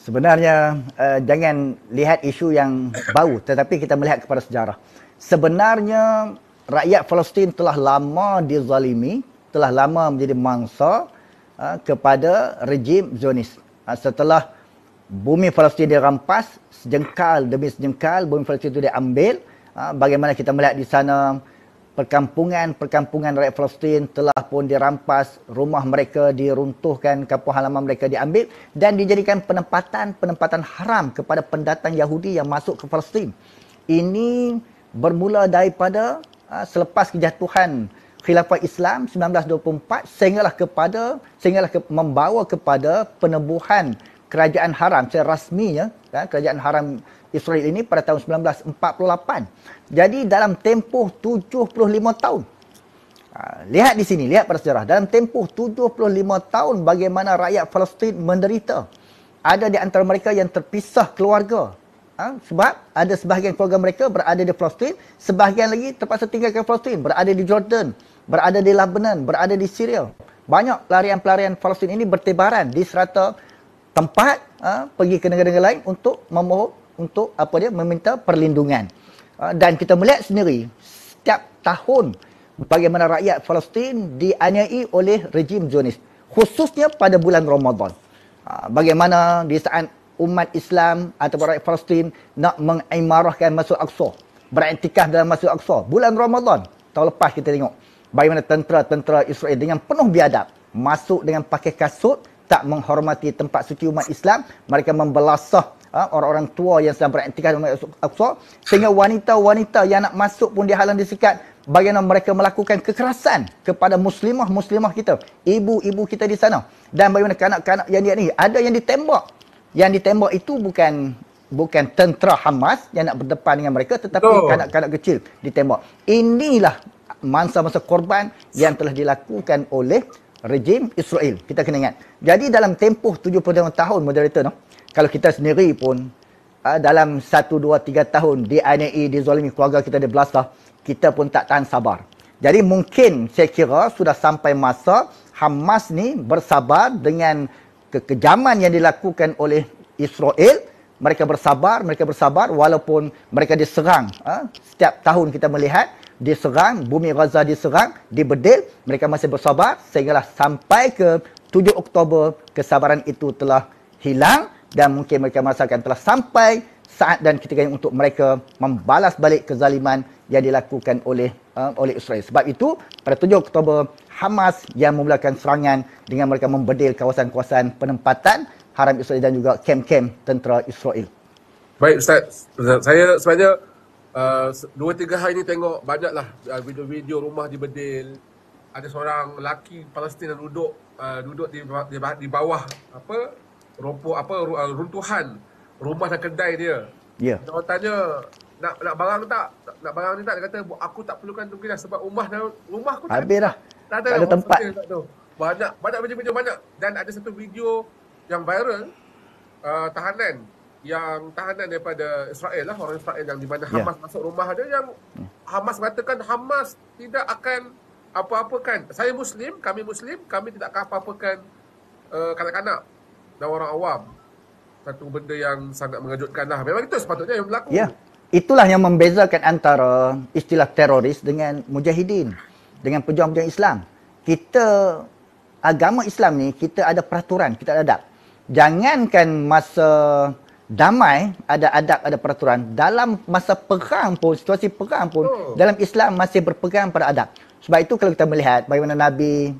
Sebenarnya jangan lihat isu yang baru, tetapi kita melihat kepada sejarah. Sebenarnya rakyat Palestin telah lama dizalimi, telah lama menjadi mangsa kepada rejim Zionis. Setelah bumi Palestin dirampas, sejengkal demi sejengkal bumi Palestin itu diambil. Bagaimana kita melihat di sana perkampungan rakyat Palestin telah pun dirampas, rumah mereka diruntuhkan, kampung halaman mereka diambil dan dijadikan penempatan haram kepada pendatang Yahudi yang masuk ke Palestin. Ini bermula daripada selepas kejatuhan Khilafah Islam 1924 sehinggalah membawa kepada penubuhan kerajaan haram secara rasminya, kerajaan haram Israel ini pada tahun 1948. Jadi dalam tempoh 75 tahun. Lihat di sini, lihat pada sejarah. Dalam tempoh 75 tahun bagaimana rakyat Palestin menderita. Ada di antara mereka yang terpisah keluarga. Sebab ada sebahagian keluarga mereka berada di Palestin, sebahagian lagi terpaksa tinggalkan Palestin, berada di Jordan, berada di Lebanon, berada di Syria. Banyak pelarian-pelarian Palestin ini bertebaran di serata tempat, pergi ke negara-negara lain untuk meminta perlindungan. Dan kita melihat sendiri setiap tahun bagaimana rakyat Palestin dianiayai oleh rejim Zionis, khususnya pada bulan Ramadan. Bagaimana di saat umat Islam atau rakyat Palestin nak mengimarahkan Masjid Aqsa, beriktikaf dalam Masjid Aqsa bulan Ramadan. Tahun lepas kita tengok bagaimana tentera-tentera Israel dengan penuh biadab masuk dengan pakai kasut, tak menghormati tempat suci umat Islam. Mereka membelasah orang-orang tua yang sedang beriktikaf dalam Masjid Aqsa, sehingga wanita-wanita yang nak masuk pun dihalang disikat. Bagaimana mereka melakukan kekerasan kepada muslimah kita, ibu-ibu kita di sana. Dan bagaimana kanak-kanak yang ni ada yang ditembak. Yang ditembak itu bukan tentera Hamas yang nak berdepan dengan mereka, tetapi kanak-kanak kecil ditembak. Inilah masa-masa korban yang telah dilakukan oleh rejim Israel. Kita kena ingat. Jadi dalam tempoh 75 tahun moderator, kalau kita sendiri pun dalam 1, 2, 3 tahun dianiayai, dizalimi, keluarga kita dibelasah, kita pun tak tahan sabar. Jadi mungkin saya kira sudah sampai masa Hamas ni bersabar dengan kekejaman yang dilakukan oleh Israel. Mereka bersabar walaupun mereka diserang. Setiap tahun kita melihat diserang, bumi Gaza diserang, dibedil, mereka masih bersabar sehinggalah sampai ke 7 Oktober kesabaran itu telah hilang dan mungkin mereka merasakan telah sampai saat dan ketika untuk mereka membalas balik kezaliman yang dilakukan oleh Israel. Sebab itu pada 7 Oktober Hamas yang memulakan serangan dengan mereka membedil kawasan-kawasan penempatan haram Israel dan juga kem-kem tentera Israel. Baik Ustaz, saya sebenarnya 2-3 hari ni tengok banyaklah video-video rumah dibedil. Ada seorang lelaki Palestin yang duduk di bawah runtuhan rumah dan kedai dia. Ya. Orang tanya nak barang tak? Nak barang ni tak? Dia kata aku tak perlukan tu dah sebab rumah aku habis dah. Tak ada tempat. Banyak video banyak dan ada satu video yang viral tahanan daripada Israel lah, orang Israel yang di mana Hamas masuk rumah dia, yang Hamas mengatakan Hamas tidak akan apa-apakan. Kami tidak akan apa-apakan kanak-kanak dan orang awam. Satu benda yang sangat mengejutkan lah. Memang itu sepatutnya yang berlaku. Ya, itulah yang membezakan antara istilah teroris dengan mujahidin, dengan pejuang-pejuang Islam. Kita, agama Islam ni, kita ada peraturan, kita ada adab. Jangankan masa damai ada adab, ada peraturan. Dalam masa perang pun, situasi perang pun, dalam Islam masih berpegang pada adab. Sebab itu kalau kita melihat bagaimana Nabi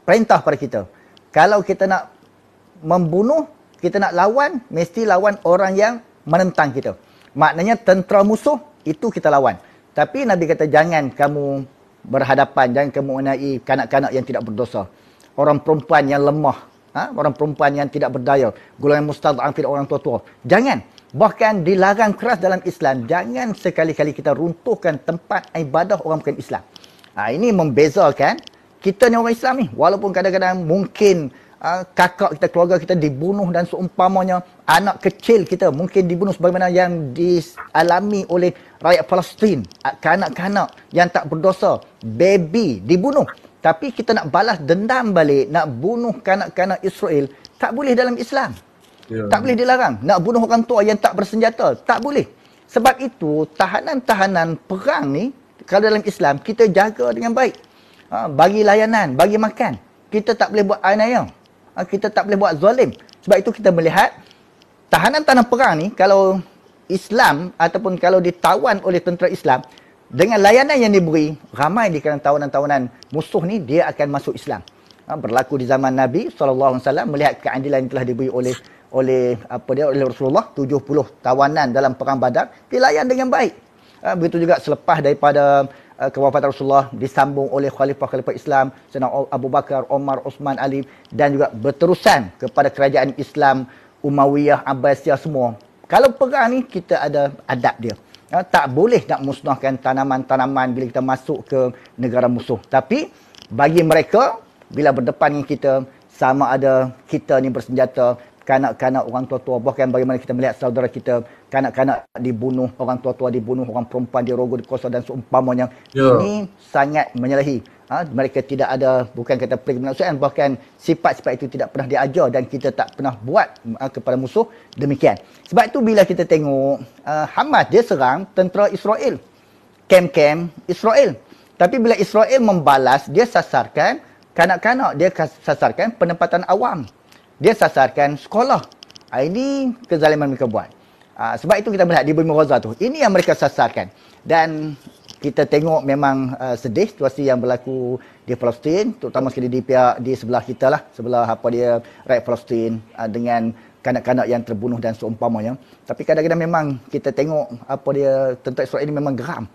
perintah pada kita, kalau kita nak membunuh, kita nak lawan, mesti lawan orang yang menentang kita. Maknanya tentera musuh, itu kita lawan. Tapi Nabi kata jangan kamu berhadapan, jangan kamu mengenai kanak-kanak yang tidak berdosa. Orang perempuan yang lemah, orang perempuan yang tidak berdaya, golongan mustad'afin, orang tua-tua. Jangan. Bahkan dilarang keras dalam Islam, jangan sekali-kali kita runtuhkan tempat ibadah orang bukan Islam. Ini membezakan kita ni orang Islam ni. Walaupun kadang-kadang mungkin kakak kita, keluarga kita dibunuh dan seumpamanya, anak kecil kita mungkin dibunuh sebagaimana yang dialami oleh rakyat Palestin, kanak-kanak yang tak berdosa, baby dibunuh. Tapi kita nak balas dendam balik, nak bunuh kanak-kanak Israel, tak boleh dalam Islam. Ya. Tak boleh dilarang. Nak bunuh orang tua yang tak bersenjata, tak boleh. Sebab itu, tahanan-tahanan perang ni, kalau dalam Islam, kita jaga dengan baik. Bagi layanan, bagi makan. Kita tak boleh buat aniaya. Kita tak boleh buat zalim. Sebab itu kita melihat, tahanan-tahanan perang ni, kalau Islam, ataupun kalau ditawan oleh tentera Islam, dengan layanan yang diberi, ramai di kalangan tawanan-tawanan musuh ni, dia akan masuk Islam. Berlaku di zaman Nabi SAW, melihat keadilan yang telah diberi oleh Rasulullah, 70 tawanan dalam perang Badar dilayan dengan baik. Begitu juga selepas daripada kewafatan Rasulullah, disambung oleh khalifah-khalifah Islam, Sayyidina Abu Bakar, Omar, Osman, Ali, dan juga berterusan kepada kerajaan Islam Umayyah, Abbasiyah semua. Kalau perang ni, kita ada adab dia. Tak boleh nak musnahkan tanaman-tanaman bila kita masuk ke negara musuh. Tapi bagi mereka, bila berdepan dengan kita, sama ada kita ni bersenjata, kanak-kanak, orang tua-tua, bahkan bagaimana kita melihat saudara kita, kanak-kanak dibunuh, orang tua-tua dibunuh, orang perempuan dirogoh, dikosa dan seumpamanya. Ya. Ini sangat menyalahi. Mereka tidak ada, bukan kata kemanusiaan, bahkan sifat-sifat itu tidak pernah diajar dan kita tak pernah buat kepada musuh demikian. Sebab itu bila kita tengok Hamas, dia serang tentera Israel, kem-kem Israel. Tapi bila Israel membalas, dia sasarkan kanak-kanak, dia sasarkan penempatan awam. Dia sasarkan sekolah. Ini kezaliman mereka buat. Sebab itu kita melihat di Bumi Gaza tu. Ini yang mereka sasarkan. Dan kita tengok memang sedih situasi yang berlaku di Palestin, terutama sekali di sebelah kita lah, sebelah rakyat Palestin, dengan kanak-kanak yang terbunuh dan seumpamanya. Tapi kadang-kadang memang kita tengok tentera Israel ini memang geram.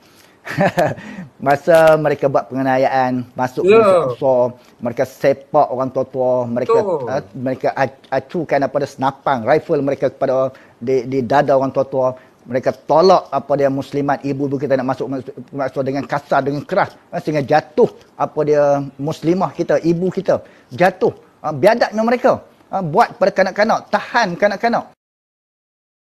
Masa mereka buat penganiayaan, masuk ke Al-Aqsa, mereka sepak orang tua-tua, mereka acukan senapang, rifle mereka kepada di dada orang tua-tua. Mereka tolak muslimat, ibu-ibu kita nak masuk dengan kasar, dengan keras, sehingga jatuh muslimah kita, ibu kita jatuh. Biadabnya mereka buat pada kanak-kanak, tahan kanak-kanak.